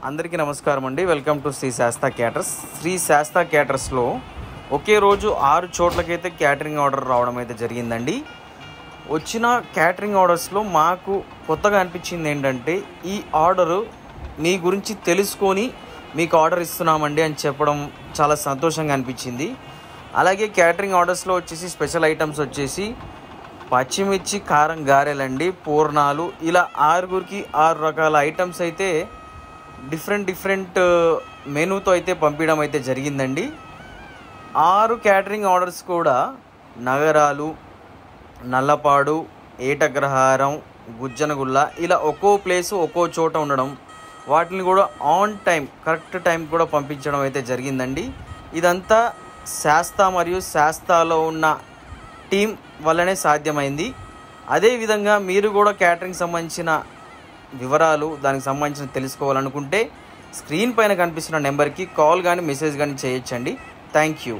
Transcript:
అందరికీ నమస్కారం అండి. Welcome to Shri Shasta caterers. Shri Shasta క్యాటర్స్లో ఒకే రోజు 6 చోట్లకైతే క్యాటరింగ్ ఆర్డర్ రావడం అయితే జరిగిందండి. వచ్చిన క్యాటరింగ్ ఆర్డర్స్లో మాకు కొత్తగా అనిపించింది ఏంటంటే, ఈ ఆర్డరు మీ గురించి తెలుసుకొని మీకు ఆర్డర్ ఇస్తున్నామండి అని చెప్పడం చాలా సంతోషంగా అనిపించింది. అలాగే క్యాటరింగ్ ఆర్డర్స్లో వచ్చేసి స్పెషల్ ఐటమ్స్ వచ్చేసి పచ్చిమిర్చి కారం గారెలండి, పూర్ణాలు, ఇలా 6గురికి 6 రకాల ఐటమ్స్ అయితే డిఫరెంట్ మెనూతో అయితే పంపించడం అయితే జరిగిందండి. 6 క్యాటరింగ్ ఆర్డర్స్ కూడా నగరాలు, నల్లపాడు, ఏటగ్రహారం, గుజ్జనగుల్ల, ఇలా ఒక్కో ప్లేసు ఒక్కో చోట ఉండడం, వాటిని కూడా ఆన్ టైం కరెక్ట్ టైం కూడా పంపించడం అయితే జరిగిందండి. ఇదంతా శాస్తా మరియు శాస్తాలో ఉన్న టీం వల్లనే సాధ్యమైంది. అదేవిధంగా మీరు కూడా క్యాటరింగ్ సంబంధించిన వివరాలు, దానికి సంబంధించిన తెలుసుకోవాలనుకుంటే స్క్రీన్ పైన కనిపిస్తున్న నెంబర్కి కాల్ కానీ మెసేజ్ కానీ చేయొచ్చండి. Thank you.